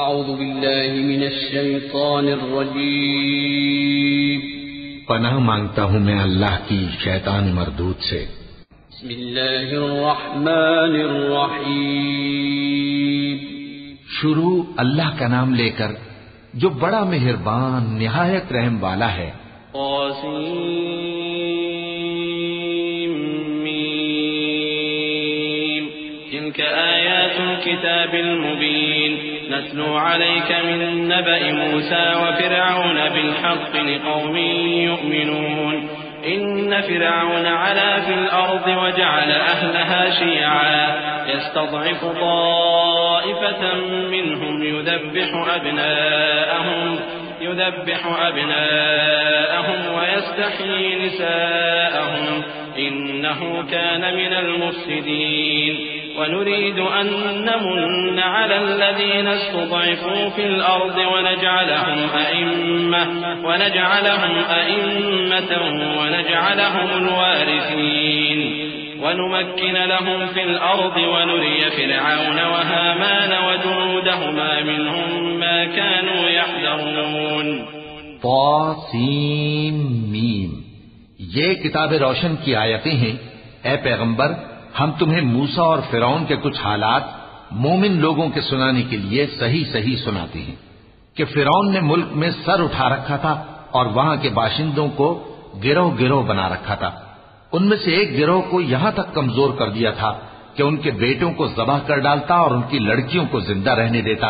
اعوذ باللہ من الشیطان الرجیم پناہ مانگتا ہوں میں اللہ کی شیطان مردود سے۔ بسم اللہ الرحمن الرحیم شروع اللہ کا نام لے کر جو بڑا مہربان نہایت رحم والا ہے۔ طاسیم تلك آیات الكتاب المبین نتلو عليك من نبأ موسى وفرعون بالحق لقوم يؤمنون إن فرعون علا في الأرض وجعل أهلها شيعا يستضعف طائفة منهم يذبح أبناءهم ويستحيي نساءهم إنه كان من المفسدين ونريد أن نمن على الذين استضعفوا في الأرض ونجعلهم أئمة ونجعلهم الوارثين ونمكن لهم في الأرض ونري فرعون وهامان وجنودهما منهم ما كانوا يحذرون۔ طاسیم یہ کتاب روشن کی آیتیں ہیں۔ اے پیغمبر، ہم تمہیں موسیٰ اور فرعون کے کچھ حالات مومن لوگوں کے سنانے کے لیے صحیح صحیح سناتے ہیں کہ فرعون نے ملک میں سر اٹھا رکھا تھا اور وہاں کے باشندوں کو گروہ گروہ بنا رکھا تھا۔ ان میں سے ایک گروہ کو یہاں تک کمزور کر دیا تھا کہ ان کے بیٹوں کو ذبح کر ڈالتا اور ان کی لڑکیوں کو زندہ رہنے دیتا۔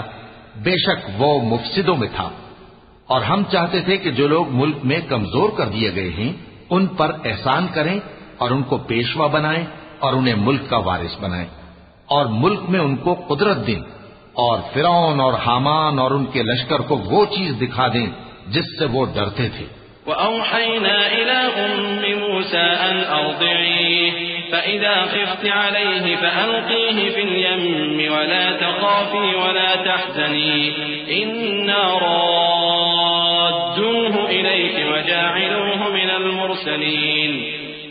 بے شک وہ مفسدوں میں تھا۔ اور ہم چاہتے تھے کہ جو لوگ ملک میں کمزور کر دیے گئے ہیں ان پر احسان کریں اور ان کو پیشوا بنائیں اور انہیں ملک کا وارث بنائیں اور ملک میں ان کو قدرت دیں اور فرعون اور حامان اور ان کے لشکر کو وہ چیز دکھا دیں جس سے وہ ڈرتے تھے۔ وَأَوْحَيْنَا إِلَىٰ أُمِّ مُوسَىٰ أَنْ أَرْضِعِيهِ فَإِذَا خِفْتِ عَلَيْهِ فَأَلْقِيهِ فِي الْيَمِّ وَلَا تَخَافِي وَلَا تَحْزَنِي إِنَّا رَادُّوهُ إِلَيْكِ وَجَاعِلُوهُ مِنَ الْمُرْسَلِينَ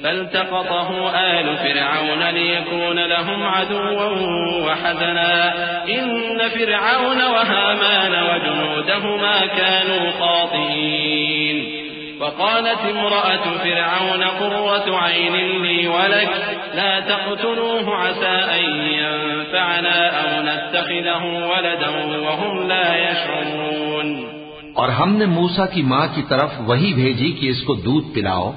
فالتقطه آل فرعون ليكون لهم عدوا وحزنا إن فرعون وهامان وجنودهما كانوا خاطئين وقالت امرأة فرعون قرة عين لي ولك لا تقتلوه عسى أن ينفعنا أو نتخذه ولدا وهم لا يشعرون۔ اور ہم نے موسیٰ کی ماں کی طرف وہی بھیجی کہ اس کو دودھ پلاؤ،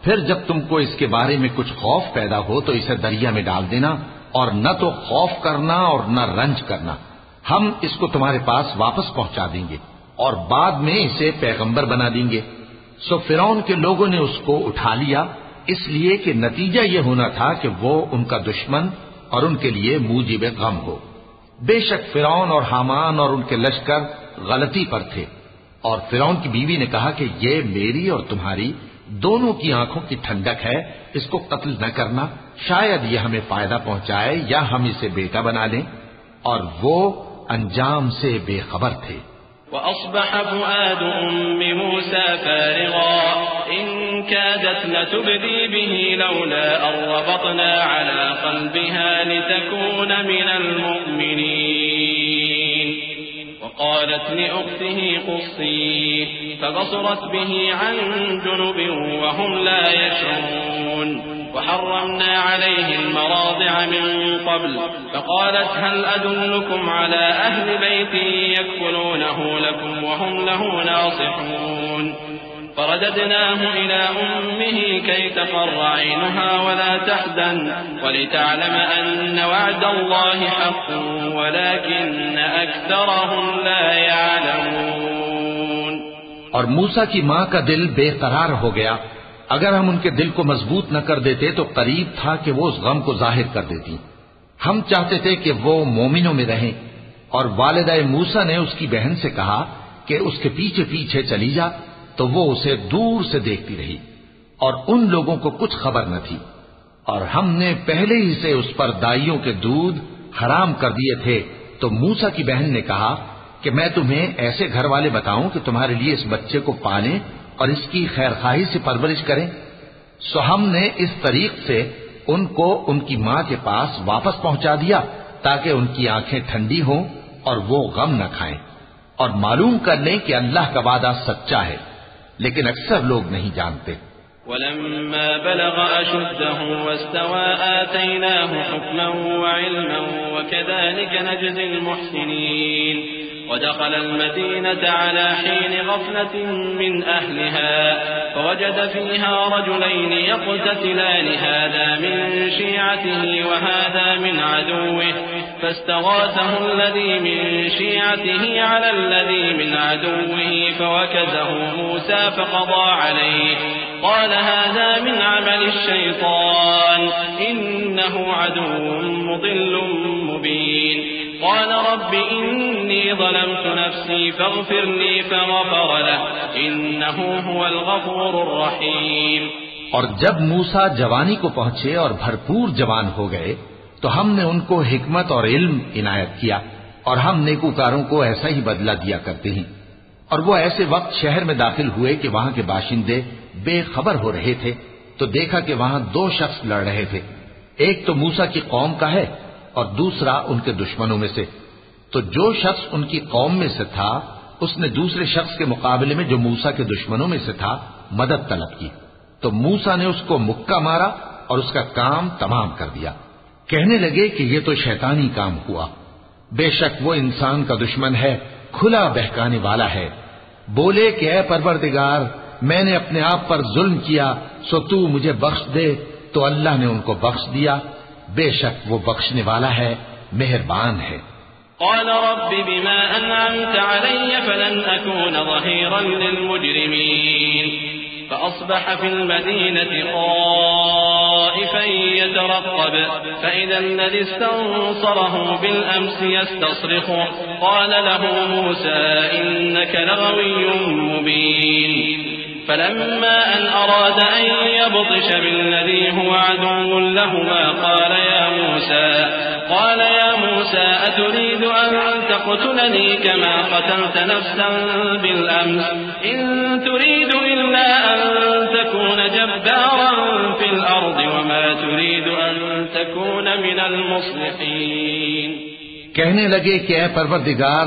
پھر جب تم کو اس کے بارے میں کچھ خوف پیدا ہو تو اسے دریا میں ڈال دینا اور نہ تو خوف کرنا اور نہ رنج کرنا، ہم اس کو تمہارے پاس واپس پہنچا دیں گے اور بعد میں اسے پیغمبر بنا دیں گے۔ سو فرعون کے لوگوں نے اس کو اٹھا لیا، اس لیے کہ نتیجہ یہ ہونا تھا کہ وہ ان کا دشمن اور ان کے لیے موجب غم ہو۔ بے شک فرعون اور حامان اور ان کے لشکر غلطی پر تھے۔ اور فرعون کی بیوی نے کہا کہ یہ میری اور تمہاری دونوں کی آنکھوں کی ٹھنڈک ہے، اس کو قتل نہ کرنا، شاید یہ ہمیں فائدہ پہنچائے یا ہم اسے بیٹا بنا لیں، اور وہ انجام سے بے خبر تھے۔ وَأَصْبَحَ فُؤَادُ أُمِّ مُوسَىٰ فَارِغًا إِن كَادَتْ لَتُبْدِي بِهِ لَوْلَا أَن رَّبَطْنَا عَلَىٰ قَلْبِهَا لِتَكُونَ مِنَ الْمُؤْمِنِينَ وقالت لأخته قصيه فبصرت به عن جنب وهم لا يشعرون وحرمنا عليه المراضع من قبل فقالت هل أدلكم على أهل بيت يكفلونه لكم وهم له ناصحون فرددناه إلى أمه كي تقر عينها ولا تحزن ولتعلم أن وعد الله حق ولكن أكثرهم لا يعلمون۔ اور موسیٰ کی ماں کا دل بے قرار ہو گیا، اگر ہم ان کے دل کو مضبوط نہ کر دیتے تو قریب تھا کہ وہ اس غم کو ظاہر کر دیتی۔ ہم چاہتے تھے کہ وہ مومنوں میں رہیں، اور والدہ موسیٰ نے اس کی بہن سے کہا کہ اس کے پیچھے پیچھے چلی جا، تو وہ اسے دور سے دیکھتی رہی اور ان لوگوں کو کچھ خبر نہ تھی۔ اور ہم نے پہلے ہی سے اس پر دائیوں کے دودھ حرام کر دیے تھے، تو موسیٰ کی بہن نے کہا کہ میں تمہیں ایسے گھر والے بتاؤں کہ تمہارے لیے اس بچے کو پالیں اور اس کی خیر خواہی سے پرورش کریں۔ سو ہم نے اس طریق سے ان کو ان کی ماں کے پاس واپس پہنچا دیا تاکہ ان کی آنکھیں ٹھنڈی ہوں اور وہ غم نہ کھائیں، اور معلوم کر لیں کہ اللہ کا وعدہ سچا ہے، لیکن اکثر لوگ نہیں جانتے۔ ولما بلغ أشده واستوى آتيناه حكما وعلما وكذلك نجزي المحسنين ودخل المدينة على حين غفلة من أهلها فوجد فيها رجلين يقتتلان هذا من شيعته وهذا من عدوه فاستغاثه الذي من شيعته على الذي من عدوه فوكزه موسى فقضى عليه قال هذا من عمل الشيطان إنه عدو مضل مبين قال رب إني ظلمت نفسي فاغفر لي فغفر له إنه هو الغفور الرحيم۔ اور جب موسیٰ جوانی کو پہنچے اور بھرپور جوان ہو گئے تو ہم نے ان کو حکمت اور علم عنایت کیا، اور ہم نیکوکاروں کو ایسا ہی بدلہ دیا کرتے ہیں۔ اور وہ ایسے وقت شہر میں داخل ہوئے کہ وہاں کے باشندے بے خبر ہو رہے تھے تو دیکھا کہ وہاں دو شخص لڑ رہے تھے، ایک تو موسیٰ کی قوم کا ہے اور دوسرا ان کے دشمنوں میں سے۔ تو جو شخص ان کی قوم میں سے تھا اس نے دوسرے شخص کے مقابلے میں جو موسیٰ کے دشمنوں میں سے تھا مدد طلب کی، تو موسیٰ نے اس کو مکہ مارا اور اس کا کام تمام کر دیا۔ کہنے لگے کہ یہ تو شیطانی کام ہوا، بے شک وہ انسان کا دشمن ہے، کھلا بہکانے والا ہے۔ بولے کہ اے پروردگار، میں نے اپنے آپ پر ظلم کیا سو تو مجھے بخش دے، تو اللہ نے ان کو بخش دیا، بے شک وہ بخشنے والا ہے، مہربان ہے۔ قال رب بما أنعمت علي فلن أكون ظهيرا للمجرمين فأصبح في المدينة خائفا يترقب فإذا الذي استنصره بالأمس يستصرخه قال له موسى إنك لغوي مبين فلما أن أراد أن يبطش بالذي هو عدو لهما قال يا موسى أتريد أن تقتلني كما قتلت نفسا بالأمس إن تريد إلا أن تكون جبارا في الأرض وما تريد أن تكون من المصلحين۔ کہنے لگے کہ اے پروردگار،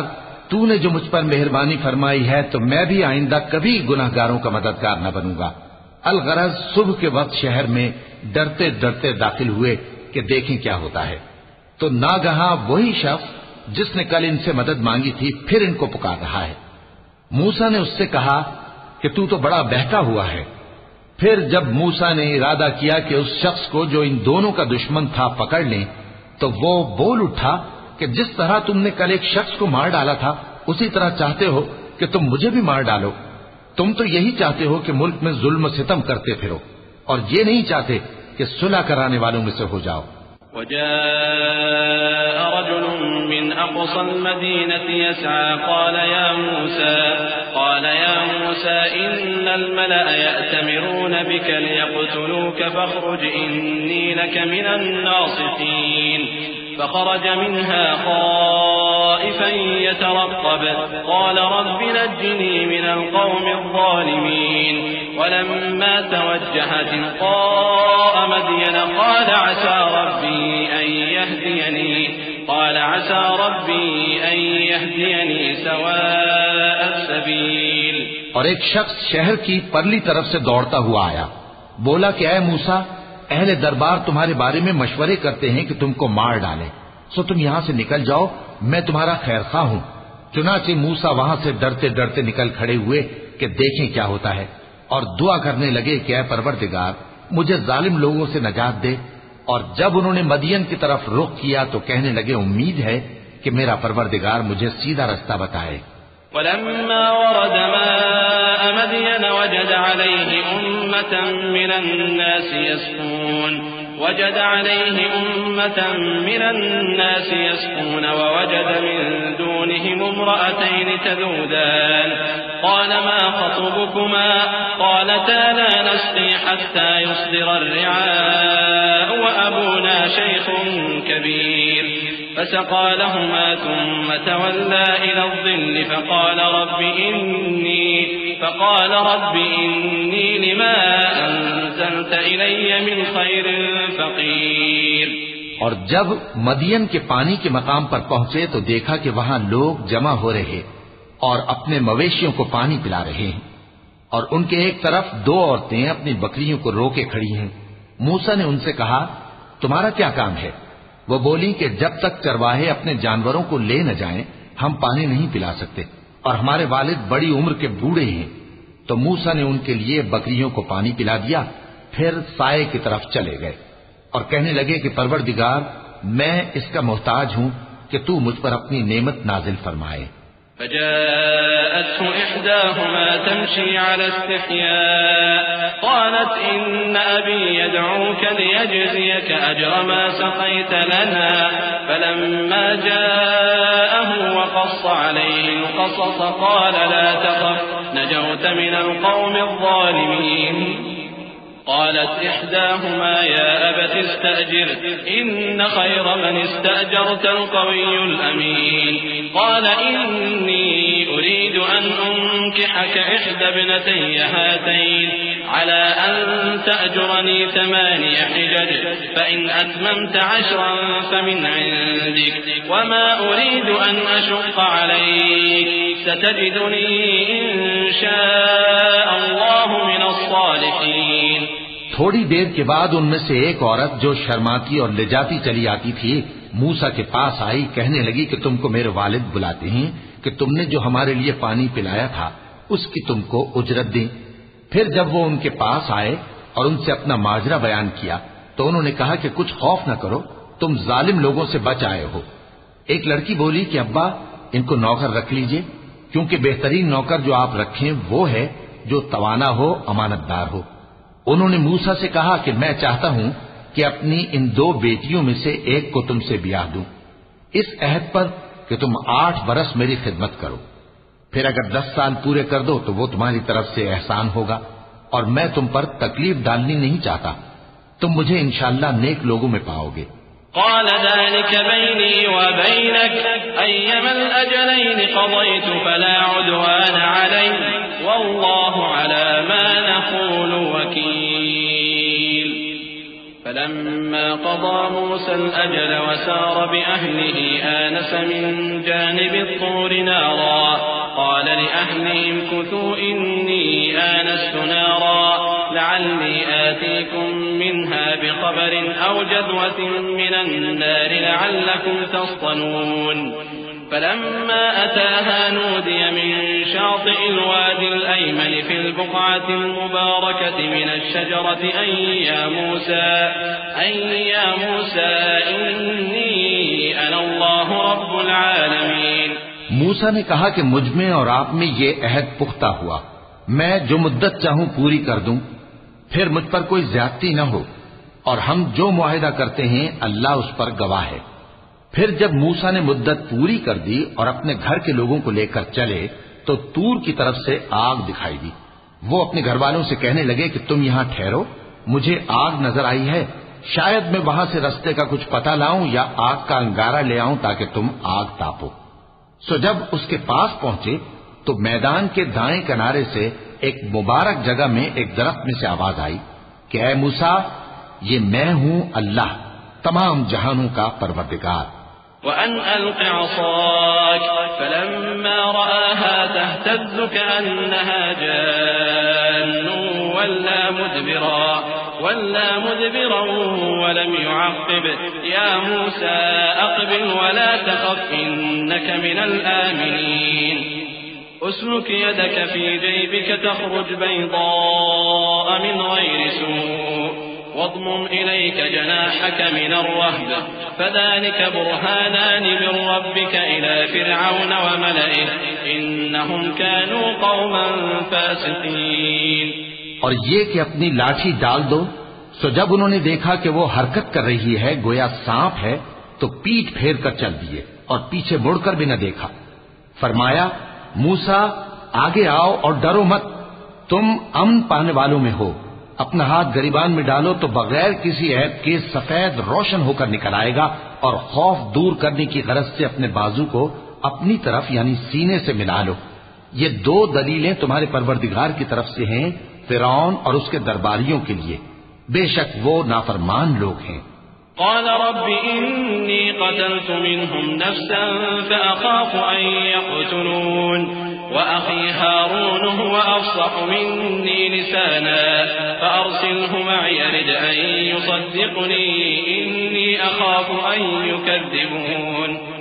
تو نے جو مجھ پر مہربانی فرمائی ہے تو میں بھی آئندہ کبھی گناہگاروں کا مددگار نہ بنوں گا۔ الغرض صبح کے وقت شہر میں ڈرتے ڈرتے داخل ہوئے کہ دیکھیں کیا ہوتا ہے، تو ناگہاں وہی شخص جس نے کل ان سے مدد مانگی تھی پھر ان کو پکار رہا ہے۔ موسیٰ نے اس سے کہا کہ تو بڑا بہکا ہوا ہے۔ پھر جب موسیٰ نے ارادہ کیا کہ اس شخص کو جو ان دونوں کا دشمن تھا پکڑ لیں تو وہ بول اٹھا کہ جس طرح تم نے کل ایک شخص کو مار ڈالا تھا اسی طرح چاہتے ہو کہ تم مجھے بھی مار ڈالو۔ تم تو یہی چاہتے ہو کہ ملک میں ظلم و ستم کرتے پھرو، اور یہ نہیں چاہتے کہ صلح کرانے والوں میں سے ہو جاؤ۔ وجاء رجل من أقصى المدينة يسعى قال يا موسى إن الملأ يأتمرون بك ليقتلوك فاخرج إني لك من الناصحين فخرج منها خائفا يترقب قال رب نجني من القوم الظالمين ولما توجه تلقاء مدين قال عسى ربي أن يهديني سواء السبيل۔ اور ایک شخص شہر کی پرلی طرف سے دوڑتا ہوا آیا، بولا کہ اے موسیٰ، اہل دربار تمہارے بارے میں مشورے کرتے ہیں کہ تم کو مار ڈالیں، سو تم یہاں سے نکل جاؤ، میں تمہارا خیر خواہ ہوں۔ چنانچہ موسیٰ وہاں سے ڈرتے ڈرتے نکل کھڑے ہوئے کہ دیکھیں کیا ہوتا ہے، اور دعا کرنے لگے کہ اے پروردگار مجھے ظالم لوگوں سے نجات دے۔ اور جب انہوں نے مدین کی طرف رخ کیا تو کہنے لگے امید ہے کہ میرا پروردگار مجھے سیدھا رستہ بتائے۔ ولما ورد ماء مدين وجد عليه أمة من الناس يسقون ووجد من دونهم امرأتين تذودان قال ما خطبكما قالتا لا نسقي حتى يصدر الرعاء وأبونا شيخ كبير فسقى لهما ثم تولى إلى الظل فقال رب إني لما أنزلت إلي من خير فقير۔ اور جب مدین کے پانی کے مقام پر پہنچے تو دیکھا کہ وہاں لوگ جمع ہو رہے اور اپنے مویشیوں کو پانی پلا رہے ہیں، اور ان کے ایک طرف دو عورتیں اپنی بکریوں کو روکے کھڑی ہیں۔ موسیٰ نے ان سے کہا، تمہارا کیا کام ہے؟ وہ بولی کہ جب تک چرواہے اپنے جانوروں کو لے نہ جائیں ہم پانی نہیں پلا سکتے، اور ہمارے والد بڑی عمر کے بوڑھے ہیں۔ تو موسیٰ نے ان کے لیے بکریوں کو پانی پلا دیا، پھر سائے کی طرف چلے گئے اور کہنے لگے کہ پروردگار، میں اس کا محتاج ہوں کہ تو مجھ پر اپنی نعمت نازل فرمائے۔ فجاءته إحداهما تمشي على استحياء قالت إن أبي يدعوك ليجزيك أجر ما سقيت لنا فلما جاءه وقص عليه القصص قال لا تخف نجوت من القوم الظالمين قالت إحداهما يا أبت استأجر إن خير من استأجرت القوي الأمين قال إني أريد أن أنكحك إحدى ابنتي هاتين على أن تأجرني 8 حجج فإن أتممت 10 فمن عندك وما أريد أن أشق عليك ستجدني إن شاء الله من الصالحين۔ تھوڑی دیر کے بعد ان میں سے ایک عورت جو شرماتی اور لجاتی چلی آتی تھی موسیٰ کے پاس آئی، کہنے لگی کہ تم کو میرے والد بلاتے ہیں کہ تم نے جو ہمارے لیے پانی پلایا تھا اس کی تم کو اجرت دیں۔ پھر جب وہ ان کے پاس آئے اور ان سے اپنا ماجرا بیان کیا تو انہوں نے کہا کہ کچھ خوف نہ کرو، تم ظالم لوگوں سے بچ آئے ہو۔ ایک لڑکی بولی کہ ابا ان کو نوکر رکھ لیجئے، کیونکہ بہترین نوکر جو آپ رکھیں وہ ہے جو توانا ہو، امانت دار ہو۔ انہوں نے موسیٰ سے کہا کہ میں چاہتا ہوں کہ اپنی ان 2 بیٹیوں میں سے ایک کو تم سے بیاہ دوں، اس عہد پر کہ تم 8 برس میری خدمت کرو، پھر اگر 10 سال پورے کر دو تو وہ تمہاری طرف سے احسان ہوگا، اور میں تم پر تکلیف ڈالنی نہیں چاہتا، تم مجھے انشاءاللہ نیک لوگوں میں پاؤ گے۔ قال ذلك بيني وبينك أيما الأجلين قضيت فلا عدوان علي والله على ما نقول وكيل فلما قضى موسى الأجل وسار بأهله آنس من جانب الطور نارا قال لأهلهم كثوا إني آنست نارا لعلي آتيكم منها بخبر أو جذوة من النار لعلكم تصطلون فلما أتاها نودي من شاطئ الوادي الأيمن في البقعة المباركة من الشجرة أن يا موسى إني أنا الله رب العالمين۔ موسیٰ نے کہا کہ مجھ میں اور آپ میں یہ عہد پختہ ہوا، میں جو مدت چاہوں پوری کر دوں، پھر مجھ پر کوئی زیادتی نہ ہو، اور ہم جو معاہدہ کرتے ہیں اللہ اس پر گواہ ہے۔ پھر جب موسیٰ نے مدت پوری کر دی اور اپنے گھر کے لوگوں کو لے کر چلے تو طور کی طرف سے آگ دکھائی دی۔ وہ اپنے گھر والوں سے کہنے لگے کہ تم یہاں ٹھہرو، مجھے آگ نظر آئی ہے، شاید میں وہاں سے رستے کا کچھ پتہ لاؤں یا آگ کا انگارہ لے آؤں تاکہ تم آگ تاپو۔ سو جب اس کے پاس پہنچے تو میدان کے دائیں کنارے سے ایک مبارک جگہ میں ایک درخت میں سے آواز آئی کہ اے موسیٰ، یہ میں ہوں اللہ، تمام جہانوں کا پروردگار۔ وأن ألق عصاك فلما رآها تهتز كأنها جان ولا مدبرا ولم يعقب يا موسى أقبل ولا تخف إنك من الآمنين أسلك يدك في جيبك تخرج بيضاء من غير سوء واضمم إليك جناحك من الرهبة فذلك برهانان من ربك إلى فرعون وملئه إنهم كانوا قوما فاسقين۔ اور یہ کہ اپنی لاٹھی ڈال دو۔ سو جب انہوں نے دیکھا کہ وہ حرکت کر رہی ہے گویا سانپ ہے تو پیٹ پھیر کر چل دیے اور پیچھے مڑ کر بھی نہ دیکھا۔ فرمایا موسیٰ آگے آؤ اور ڈرو مت، تم امن پانے والوں میں ہو۔ اپنا ہاتھ گریبان میں ڈالو تو بغیر کسی عیب کے سفید روشن ہو کر نکل آئے گا، اور خوف دور کرنے کی غرض سے اپنے بازو کو اپنی طرف یعنی سینے سے ملا لو۔ یہ 2 دلیلیں تمہارے پروردگار کی طرف سے ہیں فرعون اور اس کے درباریوں کے لیے، بے شک وہ نافرمان لوگ ہیں۔ قال رب إني قتلت منهم نفسا فأخاف أن يقتلون وأخي هارون هو أفصح مني لسانا فأرسله معي يرد أن يصدقني إني أخاف أن يكذبون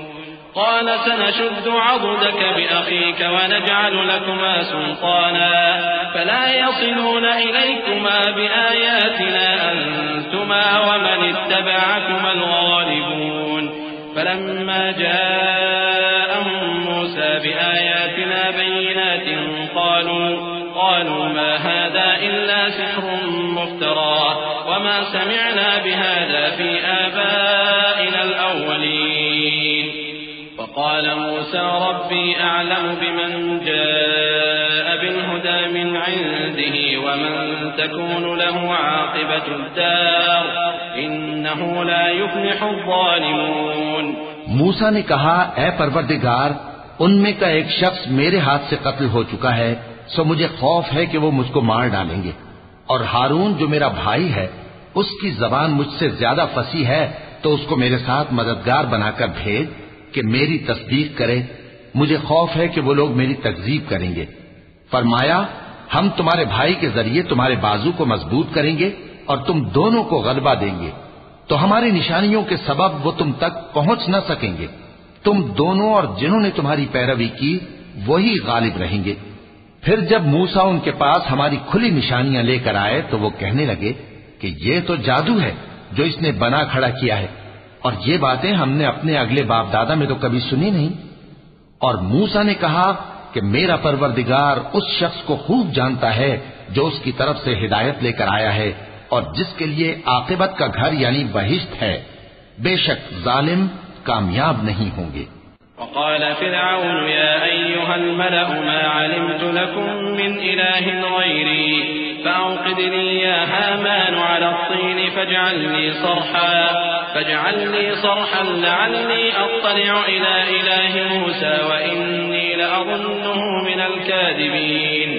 قال سنشد عضدك بأخيك ونجعل لكما سلطانا فلا يصلون إليكما بآياتنا أنتما ومن اتبعكما الغالبون فلما جاءهم موسى بآياتنا بينات قالوا ما هذا إلا سحر مفترى وما سمعنا بهذا في آبائنا الأولين وقال موسى ربي أعلم بمن جاء بالهدى من عنده ومن تكون له عاقبة الدار إنه لا يفلح الظالمون موسیٰ نے کہا اے پروردگار ان میں کا ایک شخص میرے ہاتھ سے قتل ہو چکا ہے سو مجھے خوف ہے کہ وہ مجھ کو مار ڈالیں گے اور ہارون جو میرا بھائی ہے اس کی زبان مجھ سے زیادہ فصیح ہے تو اس کو میرے ساتھ مددگار بنا کر بھیج کہ میری تصدیق کرے مجھے خوف ہے کہ وہ لوگ میری تکذیب کریں گے فرمایا ہم تمہارے بھائی کے ذریعے تمہارے بازو کو مضبوط کریں گے اور تم دونوں کو غلبہ دیں گے تو ہماری نشانیوں کے سبب وہ تم تک پہنچ نہ سکیں گے تم دونوں اور جنہوں نے تمہاری پیروی کی وہی غالب رہیں گے پھر جب موسیٰ ان کے پاس ہماری کھلی نشانیاں لے کر آئے تو وہ کہنے لگے کہ یہ تو جادو ہے جو اس نے بنا کھڑا کیا ہے اور یہ باتیں ہم نے اپنے اگلے باپ دادا میں تو کبھی سنی نہیں اور موسیٰ نے کہا کہ میرا پروردگار اس شخص کو خوب جانتا ہے جو اس کی طرف سے ہدایت لے کر آیا ہے اور جس کے لیے عاقبت کا گھر یعنی بہشت ہے بے شک ظالم کامیاب نہیں ہوں گے وقال فرعون يا أيها الملأ ما علمت لكم من إله غيري فأوقد لي يا هامان على الطين فاجعل لي صرحا لعلي أطلع إلى إله موسى وإني لأظنه من الكاذبين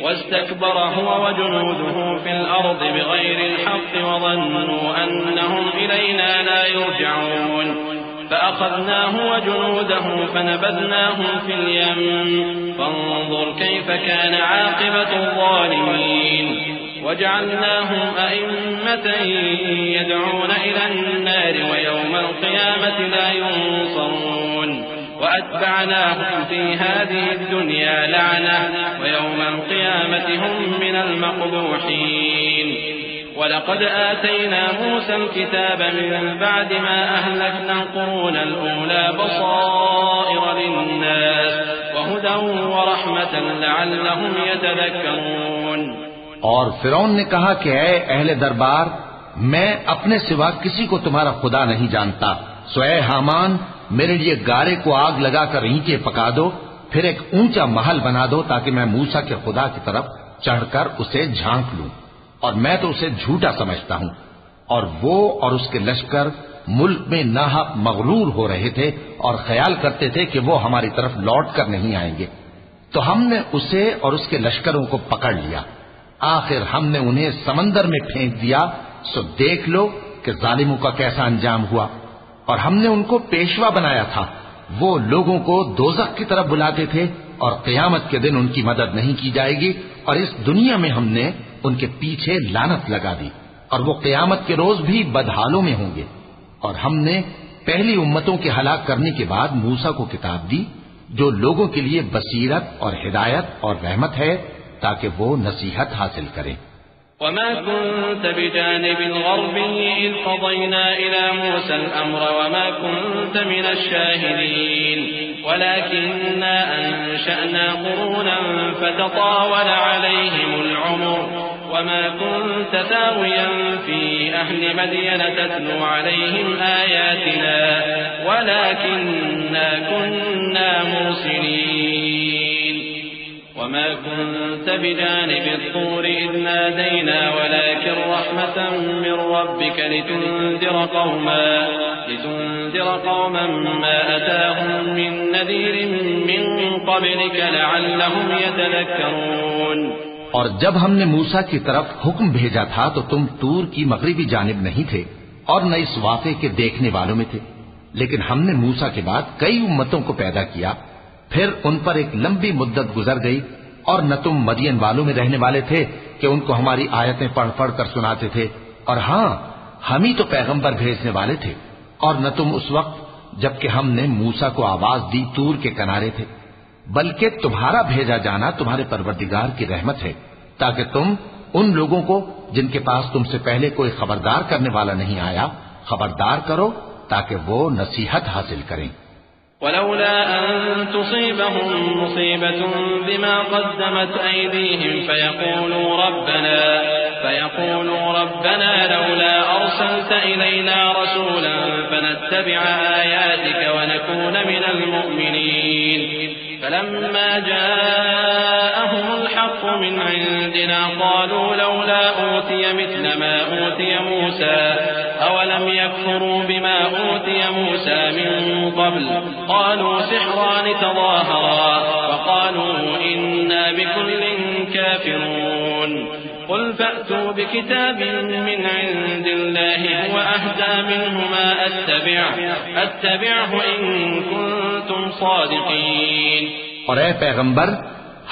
واستكبر هو وجنوده في الأرض بغير الحق وظنوا أنهم إلينا لا يرجعون فأخذناه وجنوده فنبذناهم في اليم فانظر كيف كان عاقبة الظالمين وجعلناهم أئمة يدعون إلى النار ويوم القيامة لا ينصرون وأتبعناهم في هذه الدنيا لعنة ويوم القيامة هم من المقبوحين ولقد آتينا موسى الكتاب من بعد ما أهلكنا القرون الأولى بصائر للناس وهدى ورحمة لعلهم يتذكرون اور فرعون نے کہا کہ اے اہل دربار میں اپنے سوا کسی کو تمہارا خدا نہیں جانتا سو اے حامان میرے لیے گارے کو آگ لگا کر اینٹیں پکا دو پھر ایک اونچا محل بنا دو تاکہ میں موسیٰ کے خدا کی طرف چڑھ کر اسے جھانک لوں اور میں تو اسے جھوٹا سمجھتا ہوں اور وہ اور اس کے لشکر ملک میں ناحق مغرور ہو رہے تھے اور خیال کرتے تھے کہ وہ ہماری طرف لوٹ کر نہیں آئیں گے تو ہم نے اسے اور اس کے لشکروں کو پکڑ لیا آخر ہم نے انہیں سمندر میں پھینک دیا سو دیکھ لو کہ ظالموں کا کیسا انجام ہوا اور ہم نے ان کو پیشوا بنایا تھا وہ لوگوں کو دوزخ کی طرف بلاتے تھے اور قیامت کے دن ان کی مدد نہیں کی جائے گی اور اس دنیا میں ہم نے ان کے پیچھے لعنت لگا دی اور وہ قیامت کے روز بھی بدحالوں میں ہوں گے اور ہم نے پہلی امتوں کے ہلاک کرنے کے بعد موسیٰ کو کتاب دی جو لوگوں کے لیے بصیرت اور ہدایت اور رحمت ہے تاکہ وہ نصیحت حاصل کریں وما كنت بجانب الغربي إذ قضينا إلى موسى الأمر وما كنت من الشاهدين ولكننا أنشأنا قرونا فتطاول عليهم العمر وما كنت ثاويا في أهل مدين تتلو عليهم آياتنا ولكننا كنا مرسلين وما كنت بجانب الطور إذ نادينا ولكن رحمة من ربك لتنذر قوما ما أتاهم من نذير من قبلك لعلهم يتذكرون اور جب ہم نے موسیٰ کی طرف حکم بھیجا تھا تو تم طور کی مغربی جانب نہیں تھے اور نہ اس واقعے کے دیکھنے والوں میں تھے، لیکن ہم نے موسیٰ کے بعد کئی امتوں کو پیدا کیا، پھر ان پر ایک لمبی مدت گزر گئی، اور نہ تم مدین والوں میں رہنے والے تھے کہ ان کو ہماری آیتیں پڑھ پڑھ کر سناتے تھے، اور ہاں ہم ہی تو پیغمبر بھیجنے والے تھے، اور نہ تم اس وقت جبکہ ہم نے موسیٰ کو آواز دی طور کے کنارے تھے، بلکہ تمہارا بھیجا جانا تمہارے پروردگار کی رحمت ہے، تاکہ تم ان لوگوں کو جن کے پاس تم سے پہلے کوئی خبردار کرنے والا نہیں آیا خبردار کرو تاکہ وہ نصیحت حاصل کریں۔ ولولا أن تصيبهم مصيبة بما قدمت أيديهم فيقولوا ربنا لولا أرسلت إلينا رسولا فنتبع آياتك ونكون من المؤمنين فلما جاءهم الحق من عندنا قالوا لولا أوتي مثل ما أوتي موسى أولم يكفروا بما أوتي موسى من قبل قالوا سحران تظاهرا وقالوا إنا بكل كافرون قل فأتوا بكتاب من عند الله هو أهدى منهما أتبعه إن كنتم صادقين۔ اور اے پیغمبر،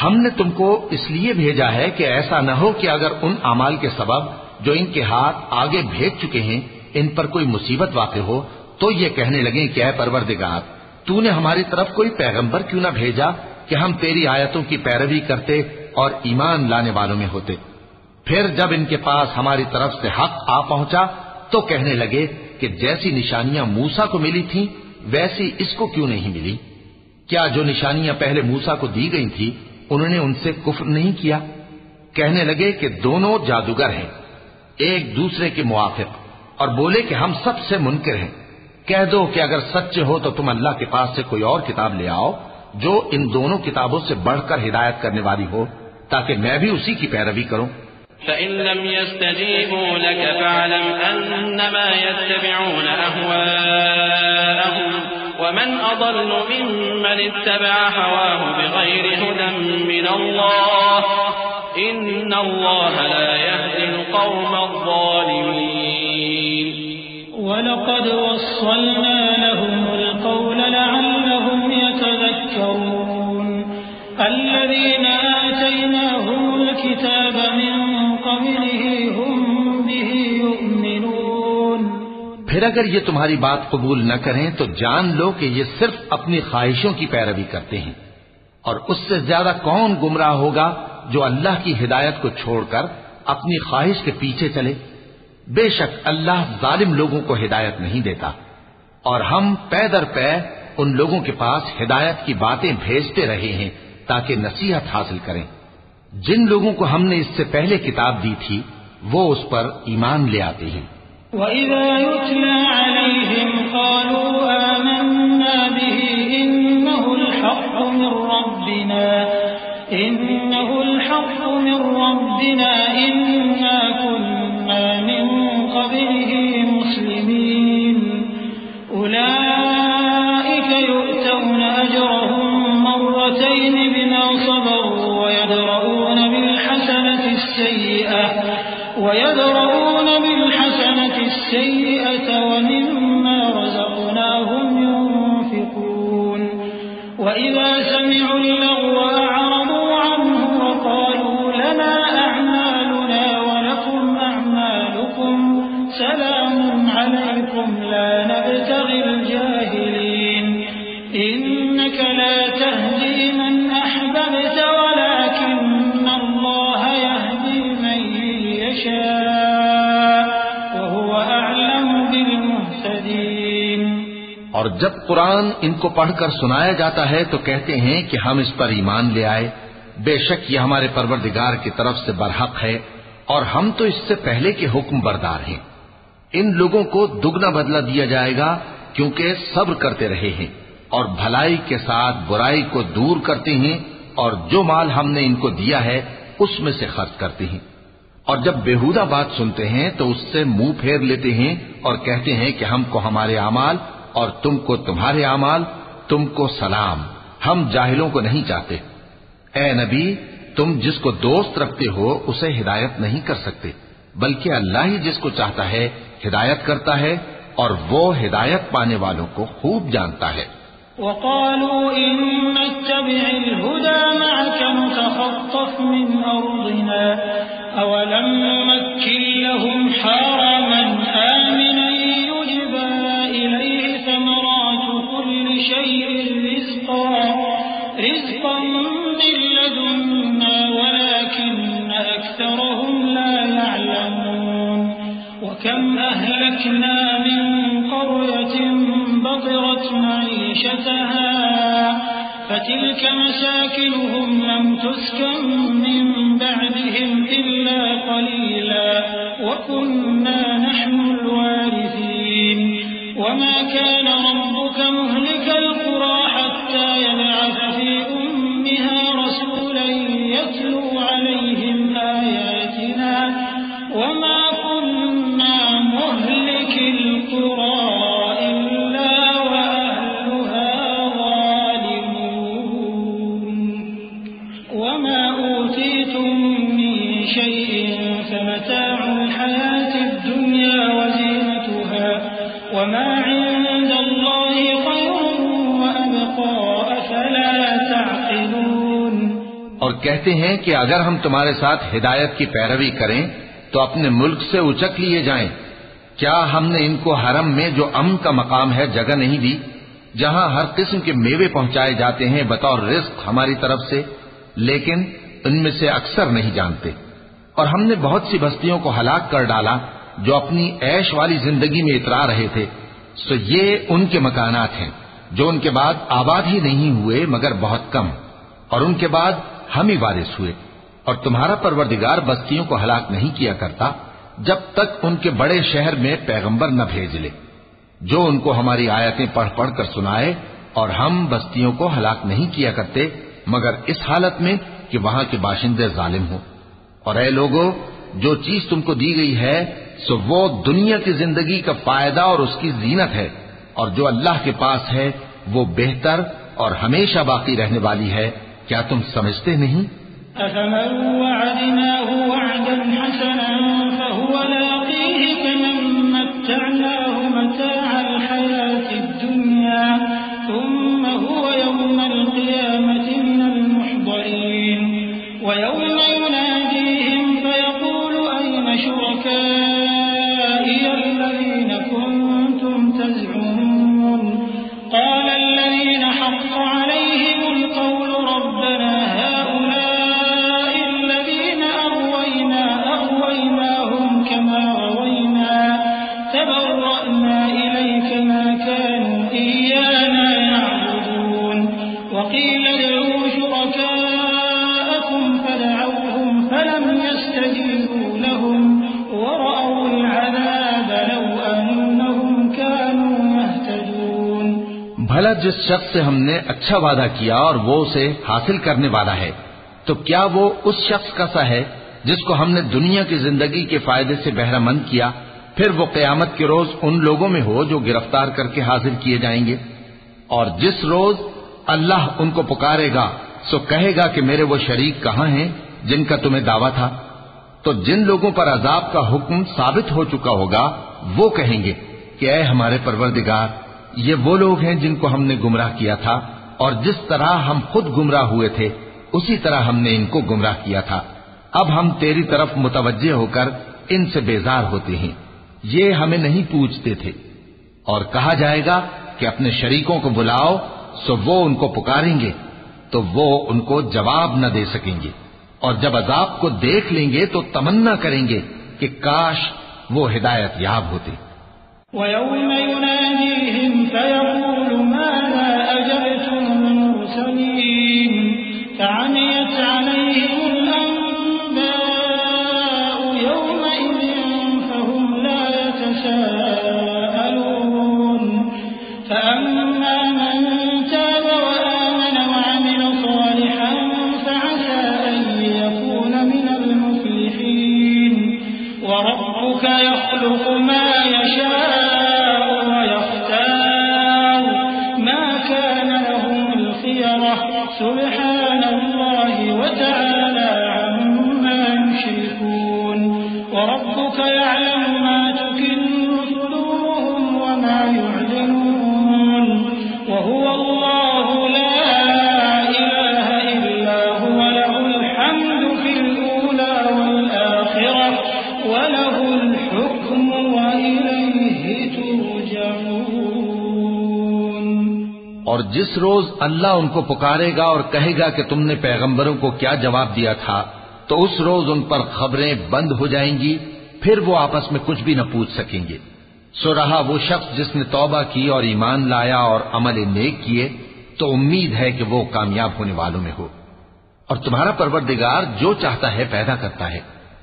ہم نے تم کو اس لیے بھیجا ہے کہ ایسا نہ ہو کہ اگر ان اعمال کے سبب جو ان کے ہاتھ آگے بھیج چکے ہیں ان پر کوئی مصیبت واقع ہو تو یہ کہنے لگیں کہ اے پروردگار، تو نے ہماری طرف کوئی پیغمبر کیوں نہ بھیجا کہ ہم تیری آیتوں کی پیروی کرتے اور ایمان لانے والوں میں ہوتے۔ پھر جب ان کے پاس ہماری طرف سے حق آ پہنچا تو کہنے لگے کہ جیسی نشانیاں موسیٰ کو ملی تھیں ویسی اس کو کیوں نہیں ملی؟ کیا جو نشانیاں پہلے موسیٰ کو دی گئی تھی انہوں نے ان سے کفر نہیں کیا؟ کہنے لگے کہ دونوں جادوگر ہیں ایک دوسرے کے موافق، اور بولے کہ ہم سب سے منکر ہیں۔ کہہ دو کہ اگر سچے ہو تو تم اللہ کے پاس سے کوئی اور کتاب لے آؤ جو ان دونوں کتابوں سے بڑھ کر ہدایت کرنے والی ہو تاکہ میں بھی اسی کی پیروی کروں۔ فإن لم يستجيبوا لك فاعلم أنما يتبعون أهواءهم ومن أضل ممن اتبع هواه بغير هدى من الله إن الله لا يهدي القوم الظالمين۔ ولقد وصلنا لهم القول لعلهم يتذكرون الذين آتيناهم الكتاب من قبله هم به يؤمنون۔ پھر اگر یہ تمہاری بات قبول نہ کریں تو جان لو کہ یہ صرف اپنی خواہشوں کی پیروی کرتے ہیں، اور اس سے زیادہ کون گمراہ ہوگا جو اللہ کی ہدایت کو چھوڑ کر اپنی خواہش کے پیچھے چلے۔ بے شک اللہ ظالم لوگوں کو ہدایت نہیں دیتا، اور ہم پے در پے ان لوگوں کے پاس ہدایت کی باتیں بھیجتے رہے ہیں تاکہ نصیحت حاصل کریں۔ جن لوگوں کو ہم نے اس سے پہلے کتاب دی تھی وہ اس پر ایمان لے آتے ہیں۔ وَإِذَا يُتْلَى عَلَيْهِمْ قَالُوا آمَنَّا بِهِ إِنَّهُ الْحَقُّ مِنْ رَبِّنَا إِنَّا كُنَّا مِنْ قَبْلِهِ مُسْلِمِينَ أُولَئِكَ يُؤْتَوْنَ أَجْرَهُمْ مرتين بما صبروا ويدرؤون بالحسنة السيئة ومما رزقناهم ينفقون وإذا سمعوا اللغو أعرضوا عنه وقالوا لنا أعمالنا ولكم أعمالكم سلام عليكم لا نبتغي الجاهلين إنك لا تهدي من أحببت ولكن الله يهدي من يشاء وهو أعلم بالمهتدين۔ اور جب قرآن ان کو پڑھ کر سنایا جاتا ہے تو کہتے ہیں کہ ہم اس پر ایمان لے آئے، بے شک یہ ہمارے پروردگار کی طرف سے برحق ہے اور ہم تو اس سے پہلے کے حکم بردار ہیں۔ ان لوگوں کو دگنا بدلہ دیا جائے گا کیونکہ صبر کرتے رہے ہیں اور بھلائی کے ساتھ برائی کو دور کرتے ہیں، اور جو مال ہم نے ان کو دیا ہے اس میں سے خرچ کرتے ہیں۔ اور جب بےہودہ بات سنتے ہیں تو اس سے منہ پھیر لیتے ہیں اور کہتے ہیں کہ ہم کو ہمارے اعمال اور تم کو تمہارے اعمال، تم کو سلام، ہم جاہلوں کو نہیں چاہتے۔ اے نبی، تم جس کو دوست رکھتے ہو اسے ہدایت نہیں کر سکتے، بلکہ اللہ ہی جس کو چاہتا ہے ہدایت کرتا ہے اور وہ ہدایت پانے والوں کو خوب جانتا ہے۔ وقالوا إن نتبع الهدى معك نتخطف من أرضنا أولم نمكن لهم حرما آمنا يجبى إليه ثمرات كل شيء رزقا من لدنا ولكن أكثرهم لا يعلمون وكم أهلكنا من قرية بطرت معيشتها فتلك مساكنهم لم تسكن من بعدهم إلا قليلا وكنا نحن الوارثين وما كان ربك مهلك القرى حتى يبعث في أمها رسولا يتلو عليهم آياتنا وما كنا مهلك القرى إلا وأهلها ظالمون وما أوتيتم من شيء فمتاع الحياة الدنيا وزينتها وما عند الله خير وأبقى أفلا تعقلون۔ اور کہتے ہیں کہ اگر ہم تمہارے ساتھ ہدایت کی پیروی کریں تو اپنے ملک سے اچک لیے جائیں۔ کیا ہم نے ان کو حرم میں جو امن کا مقام ہے جگہ نہیں دی، جہاں ہر قسم کے میوے پہنچائے جاتے ہیں بطور رزق ہماری طرف سے، لیکن ان میں سے اکثر نہیں جانتے۔ اور ہم نے بہت سی بستیوں کو ہلاک کر ڈالا جو اپنی عیش والی زندگی میں اترا رہے تھے، سو یہ ان کے مکانات ہیں جو ان کے بعد آباد ہی نہیں ہوئے مگر بہت کم، اور ان کے بعد ہم ہی وارث ہوئے۔ اور تمہارا پروردگار بستیوں کو ہلاک نہیں کیا کرتا جب تک ان کے بڑے شہر میں پیغمبر نہ بھیج لے جو ان کو ہماری آیتیں پڑھ پڑھ کر سنائے، اور ہم بستیوں کو ہلاک نہیں کیا کرتے مگر اس حالت میں کہ وہاں کے باشندے ظالم ہوں۔ اور اے لوگو، جو چیز تم کو دی گئی ہے سو وہ دنیا کی زندگی کا فائدہ اور اس کی زینت ہے، اور جو اللہ کے پاس ہے وہ بہتر اور ہمیشہ باقی رہنے والی ہے۔ کیا تم سمجھتے نہیں؟ أفمن وعدناه وعدا حسنا فهو لاقيه كمن متعناه متاع الحياة الدنيا ثم هو يوم القيامة من المحضرين ويوم يناديهم فيقول أين شركائي الذين كنتم تزعمون قال الذين حق عليهم القول ربنا هؤلاء الذين أغويناهم كما غوينا تبرأنا إليك ما كانوا إيانا يعبدون وقيل ادعوا شركاءكم فدعوهم فلم يستجيبوا لهم ورأوا العذاب لو أنهم كانوا يهتدون۔ بھلا جس شخص سے ہم نے اچھا وعدہ کیا اور وہ اسے حاصل کرنے والا ہے، تو کیا وہ اس شخص کا سا ہے جس کو ہم نے دنیا کی زندگی کے فائدے سے بہرہ مند کیا، پھر وہ قیامت کے روز ان لوگوں میں ہو جو گرفتار کر کے حاضر کیے جائیں گے؟ اور جس روز اللہ ان کو پکارے گا سو کہے گا کہ میرے وہ شریک کہاں ہیں جن کا تمہیں دعویٰ تھا؟ تو جن لوگوں پر عذاب کا حکم ثابت ہو چکا ہوگا وہ کہیں گے کہ اے ہمارے پروردگار، یہ وہ لوگ ہیں جن کو ہم نے گمراہ کیا تھا، اور جس طرح ہم خود گمراہ ہوئے تھے اسی طرح ہم نے ان کو گمراہ کیا تھا۔ اب ہم تیری طرف متوجہ ہو کر ان سے بیزار ہوتے ہیں، یہ ہمیں نہیں پوچھتے تھے۔ اور کہا جائے گا کہ اپنے شریکوں کو بلاؤ، سو وہ ان کو پکاریں گے تو وہ ان کو جواب نہ دے سکیں گے، اور جب عذاب کو دیکھ لیں گے تو تمنا کریں گے کہ کاش وہ ہدایت یاب ہوتے۔ وَيَوْمَ يُنَادِيهِمْ فَيَقُولُ مَاذَا أَجَبْتُمُ الْمُرْسَلِينَ فَعَمِيَتْ عَلَيْهِمُ الْأَنبَاءُ يَوْمَئِذٍ فَهُمْ لَا يَتَسَاءَلُونَ فَأَمَّا مَنْ تَابَ وَآمَنَ وَعَمِلَ صَالِحًا فَعَسَى أَن يَكُونَ مِنَ الْمُفْلِحِينَ وَرَبُّكَ يَخْلُقُ مَا يَشَاءُ سبحان الله وتعالى عما يشركون وربك يعلم ما تكن اور جس روز اللہ ان کو پکارے گا اور کہے گا کہ تم نے پیغمبروں کو کیا جواب دیا تھا، تو اس روز ان پر خبریں بند ہو جائیں گی، پھر وہ آپس میں کچھ بھی نہ پوچھ سکیں گے۔ سو رہا وہ شخص جس نے توبہ کی اور ایمان لایا اور عمل نیک کیے، تو امید ہے کہ وہ کامیاب ہونے والوں میں ہو۔ اور تمہارا پروردگار جو چاہتا ہے پیدا کرتا ہے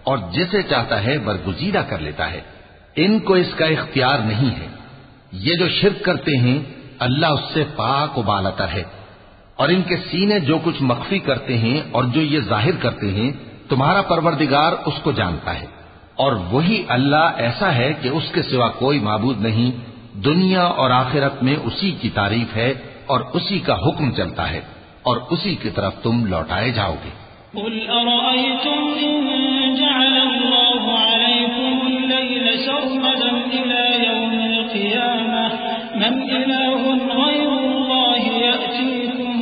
اور جسے چاہتا ہے برگزیدہ کر لیتا ہے، ان کو اس کا اختیار نہیں ہے۔ یہ جو شرک کرتے ہیں اللہ اس سے پاک و بالاتر ہے، اور ان کے سینے جو کچھ مخفی کرتے ہیں اور جو یہ ظاہر کرتے ہیں تمہارا پروردگار اس کو جانتا ہے۔ اور وہی اللہ ایسا ہے کہ اس کے سوا کوئی معبود نہیں، دنیا اور آخرت میں اسی کی تعریف ہے اور اسی کا حکم چلتا ہے، اور اسی کی طرف تم لوٹائے جاؤ گے۔ قل أرأيتم إن جعل الله عليكم الليل سرمدا إلى يوم القيامة من إله غير الله يأتيكم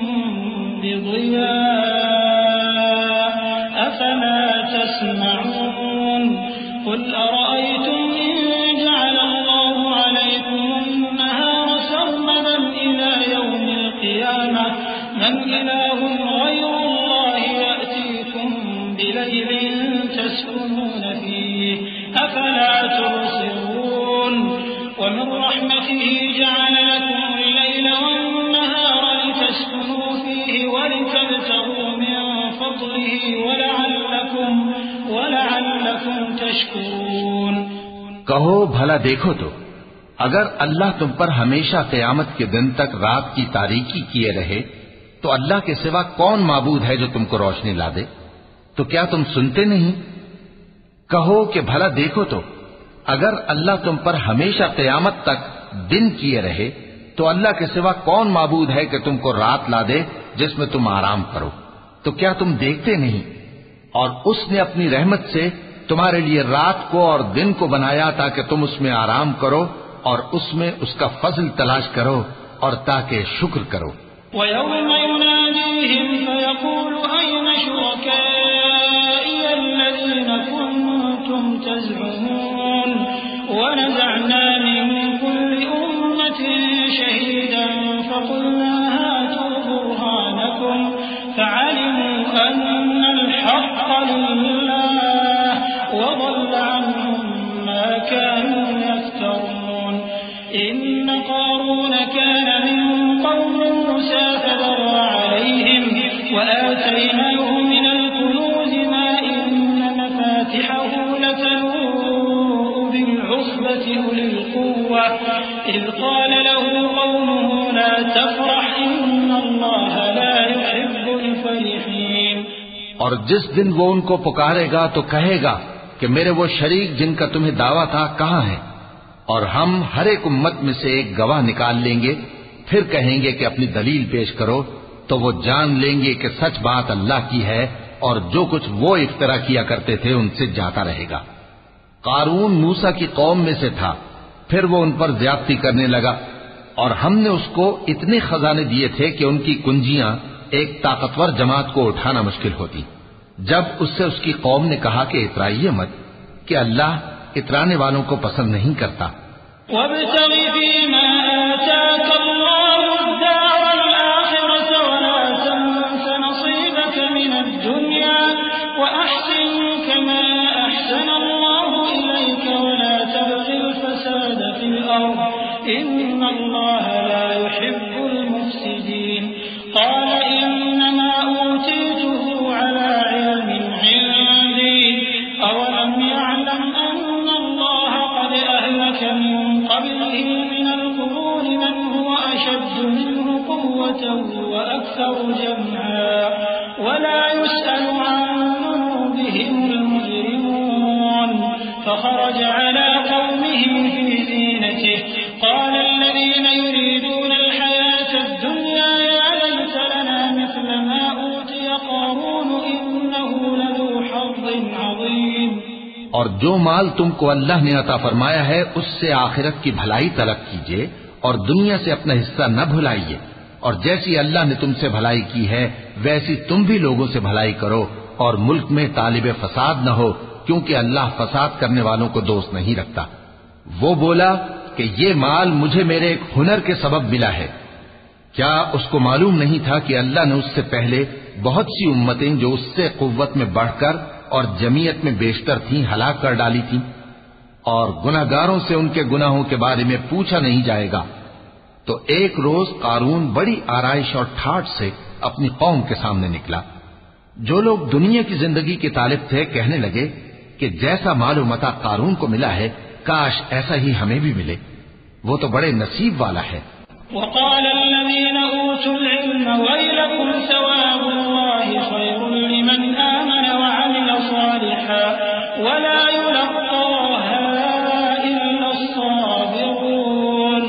بضياء أفلا تسمعون قل أرأيتم إن جعل الله عليكم النهار سرمدا إلى يوم القيامة من إله غير الله يأتيكم بليل تسكنون فيه أفلا تبصرون ومن رحمته جعل لكم الليل والنهار لتسكنوا فيه ولتبتغوا من فضله ولعلكم تشكرون۔ کہو بھلا دیکھو تو اگر اللہ تم پر ہمیشہ قیامت کے دن تک رات کی تاریکی کیے رہے تو اللہ کے سوا کون معبود ہے جو تم کو روشنی لا دے؟ تو کیا تم سنتے نہیں؟ کہو کہ بھلا دیکھو تو اگر اللہ تم پر ہمیشہ قیامت تک دن کیے رہے تو اللہ کے سوا کون معبود ہے کہ تم کو رات لا دے جس میں تم آرام کرو؟ تو کیا تم دیکھتے نہیں؟ اور اس نے اپنی رحمت سے تمہارے لیے رات کو اور دن کو بنایا تاکہ تم اس میں آرام کرو اور اس میں اس کا فضل تلاش کرو اور تاکہ شکر کرو۔ وَيَوْمَ يُنَادِيهِمْ فَيَقُولُ أَيْنَ شُرَكَائِيَ الَّذِينَ كُنتُمْ تَزْعُمُونَ وَنَزَعْنَا مِن كُلِّ أُمَّةٍ شَهِيدًا فَقُلْنَا هَاتُوا بُرْهَانَكُمْ فَعَلِمُوا أَنَّ الْحَقَّ لِلَّهِ وَضَلَّ عَنْهُم مَّا كَانُوا يَفْتَرُونَ إِنَّ قَارُونَ كَانَ مِن قَوْمِ مُوسَىٰ فَبَغَىٰ عَلَيْهِمْ وَآتَيْنَاهُ مِنَ الْكُنُوزِ مَا إِنَّ مَفَاتِحَهُ لَتَنُوءُ بِالْعُصْبَةِ أُولِي الْقُوَّةِ إِذْ قَالَ لَهُ قَوْمُهُ لَا تَفْرَحْ إِنَّ اللَّهَ لَا يُحِبُّ الْفَرِحِينَ۔ اور جس دن وہ ان کو پکارے گا تو کہے گا کہ میرے وہ شریک جن کا تمہیں دعویٰ تھا کہاں ہیں؟ اور ہم ہر ایک امت میں سے ایک گواہ نکال لیں گے، پھر کہیں گے کہ اپنی دلیل پیش کرو، تو وہ جان لیں گے کہ سچ بات اللہ کی ہے اور جو کچھ وہ افترا کیا کرتے تھے ان سے جاتا رہے گا۔ قارون موسیٰ کی قوم میں سے تھا، پھر وہ ان پر زیادتی کرنے لگا، اور ہم نے اس کو اتنے خزانے دیے تھے کہ ان کی کنجیاں ایک طاقتور جماعت کو اٹھانا مشکل ہوتی۔ جب اس سے اس کی قوم نے کہا کہ اترائیے مت، کہ اللہ اترانے والوں کو پسند نہیں کرتا۔ وَابْتَغِ فِيمَا آتَاكَ اللَّهُ الدَّارَ الْآخِرَةَ وَلَا تَنسَ نَصِيبَكَ مِنَ الدُّنْيَا وَأَحْسِن كَمَا أَحْسَنَ اللَّهُ إِلَيْكَ وَلَا تَبْغِ الْفَسَادَ فِي الْأَرْضِ إِنَّ اللَّهَ لَا يُحِبُّ الْمُفْسِدِينَ قَالَ إِنَّمَا أُوتِيتُهُ عَلَى عِلْمٍ عِندِي أَوَلَمْ يَعْلَمْ أَنَّ اللَّهَ قَدْ أَهْلَكَ مِن قَبْلِهِ مِنَ الْقُرُونِ مَنْ هُوَ أَشَدُّ مِنْهُ قُوَّةً وَأَكْثَرُ جَمْعًا وَلَا يُسْأَلُ عَن ذُنُوبِهِمُ الْمُجْرِمُونَ فَخَرَجَ عَلَى قَوْمِهِ فِي زِينَتِهِ قَالَ الَّذِينَ يُرِيدُونَ الْحَيَاةَ الدُّنْيَا يَا لَيْتَ لَنَا مِثْلَ مَا أُوتِيَ قَارُونُ إِنَّهُ لَذُو حَظٍّ عَظِيمٍ۔ اور جو مال تم کو اللہ نے عطا فرمایا ہے اس سے آخرت کی بھلائی طلب کیجیے اور دنیا سے اپنا حصہ نہ بھلائیے، اور جیسی اللہ نے تم سے بھلائی کی ہے ویسی تم بھی لوگوں سے بھلائی کرو، اور ملک میں طالب فساد نہ ہو، کیونکہ اللہ فساد کرنے والوں کو دوست نہیں رکھتا۔ وہ بولا کہ یہ مال مجھے میرے ایک ہنر کے سبب ملا ہے۔ کیا اس کو معلوم نہیں تھا کہ اللہ نے اس سے پہلے بہت سی امتیں جو اس سے قوت میں بڑھ کر اور جمعیت میں بیشتر تھیں ہلاک کر ڈالی تھیں، اور گناہگاروں سے ان کے گناہوں کے بارے میں پوچھا نہیں جائے گا؟ تو ایک روز قارون بڑی آرائش اور ٹھاٹ سے اپنی قوم کے سامنے نکلا۔ جو لوگ دنیا کی زندگی کے طالب تھے کہنے لگے کہ جیسا مال و متاع قارون کو ملا ہے کاش ایسا ہی ہمیں بھی ملے، وہ تو بڑے نصیب والا ہے۔ وقال الذين أوتوا العلم ويلكم ثواب الله خير لمن آمن وعمل صالحا ولا يلقاها إلا الصابرون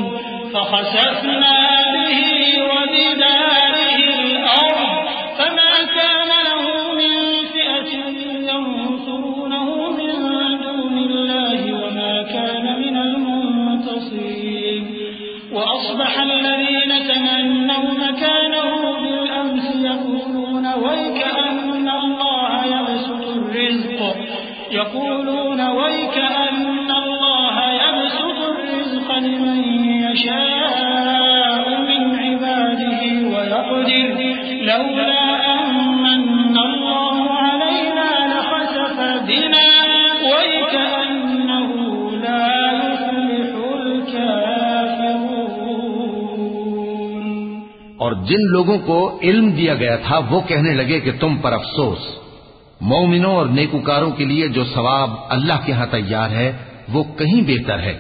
فخسفنا به وبداره الأرض فما كان له من فئة ينصرونه من دون الله وما كان من المنتصرين وأصبح الذين تمنوا مكانه بالأمس يقولون ويكأن الله يبسط الرزق لمن يشاء من عباده ويقدر لولا أمن الله علينا لخسف بنا ويكأنه لا يفلح الكافرون۔ اور جن لوگوں کو علم دیا گیا تھا وہ کہنے لگے کہ تم پر افسوس، مومنوں اور نیکوکاروں کے لیے جو ثواب اللہ کے ہاں تیار ہے وہ کہیں بہتر ہے،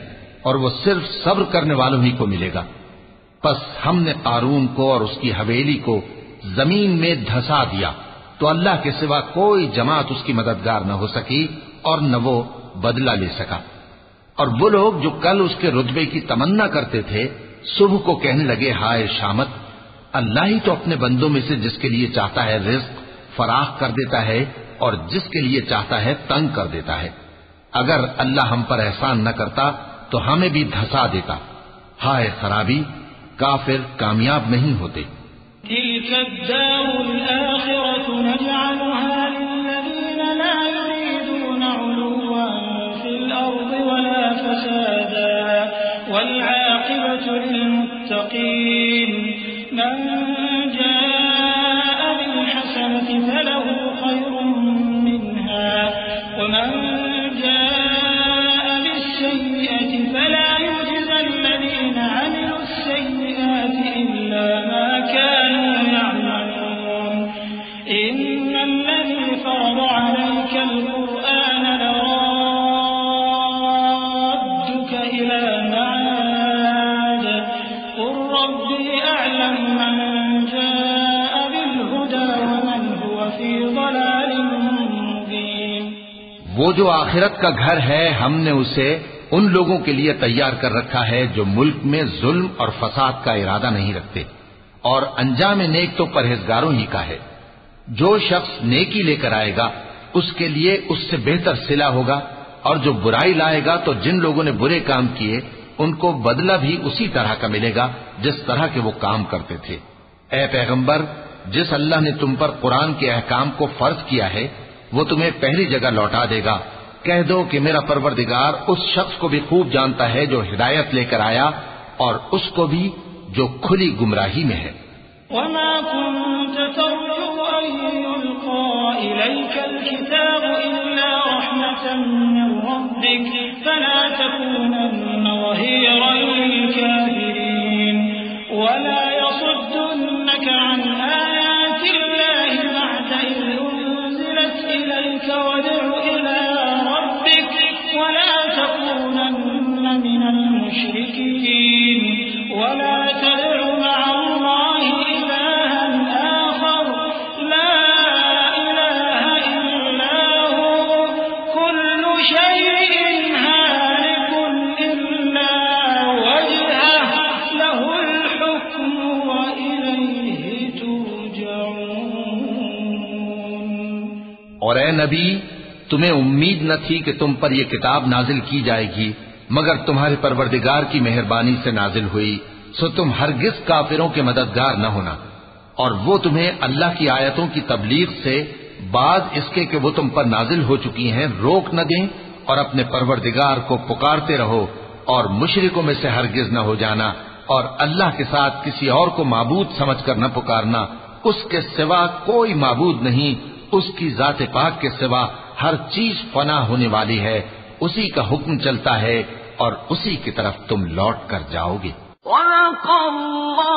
اور وہ صرف صبر کرنے والوں ہی کو ملے گا۔ پس ہم نے قارون کو اور اس کی حویلی کو زمین میں دھسا دیا تو اللہ کے سوا کوئی جماعت اس کی مددگار نہ ہو سکی اور نہ وہ بدلہ لے سکا۔ اور وہ لوگ جو کل اس کے رتبے کی تمنا کرتے تھے صبح کو کہنے لگے ہائے شامت، اللہ ہی تو اپنے بندوں میں سے جس کے لیے چاہتا ہے رزق فراخ کر دیتا ہے اور جس کے لیے چاہتا ہے تنگ کر دیتا ہے۔ اگر اللہ ہم پر احسان نہ کرتا تو ہمیں بھی دھسا دیتا۔ ہائے خرابی، کافر کامیاب نہیں ہوتے۔ تلك الدار الآخرة نجعلها للذين لا يريدون علوا في الأرض ولا فسادا والعاقبة للمتقين من جاء بالحسنة فله خير منها ومن جاء بالسيئة فلا يجزى الذين عملوا السيئات إلا ما كانوا يعملون إن الذي فرض عليك القرآن لرادك إلى معاد قل ربي أعلم من جاء بالهدى ومن هو في ضلال مبين۔ وہ جو آخرت کا گھر ہے ہم نے اسے ان لوگوں کے لیے تیار کر رکھا ہے جو ملک میں ظلم اور فساد کا ارادہ نہیں رکھتے، اور انجام نیک تو پرہیزگاروں ہی کا ہے۔ جو شخص نیکی لے کر آئے گا اس کے لیے اس سے بہتر صلہ ہوگا، اور جو برائی لائے گا تو جن لوگوں نے برے کام کیے ان کو بدلہ بھی اسی طرح کا ملے گا جس طرح کے وہ کام کرتے تھے۔ اے پیغمبر، جس اللہ نے تم پر قرآن کے احکام کو فرض کیا ہے وہ تمہیں پہلی جگہ لوٹا دے گا۔ کہہ دو کہ میرا پروردگار اس شخص کو بھی خوب جانتا ہے جو ہدایت لے کر آیا اور اس کو بھی جو کھلی گمراہی میں ہے۔ وما كنت ترجو أن يلقى إليك الكتاب إلا رحمة من ربك فلا تكونن ظهيرا للكافرين ولا يصدنك عن آيات الله بعد إذ أنزلت إليك وادع إلى ربك ولا تكونن من المشركين ولا تدع مع الله إلها آخر لا إله إلا هو كل شيء هالك إلا وجهه له الحكم وإليه ترجعون۔ اور اے نبی، تمہیں امید نہ تھی کہ تم پر یہ کتاب نازل کی جائے گی مگر تمہارے پروردگار کی مہربانی سے نازل ہوئی، سو تم ہرگز کافروں کے مددگار نہ ہونا، اور وہ تمہیں اللہ کی آیتوں کی تبلیغ سے بعد اس کے کہ وہ تم پر نازل ہو چکی ہیں روک نہ دیں، اور اپنے پروردگار کو پکارتے رہو اور مشرکوں میں سے ہرگز نہ ہو جانا اور اللہ کے ساتھ کسی اور کو معبود سمجھ کر نہ پکارنا، اس کے سوا کوئی معبود نہیں، اس کی ذات پاک کے سوا ہر چیز فنا ہونے والی ہے، اسی کا حکم چلتا ہے اور اسی کی طرف تم لوٹ کر جاؤ گے۔ وَلَقَ اللَّهُ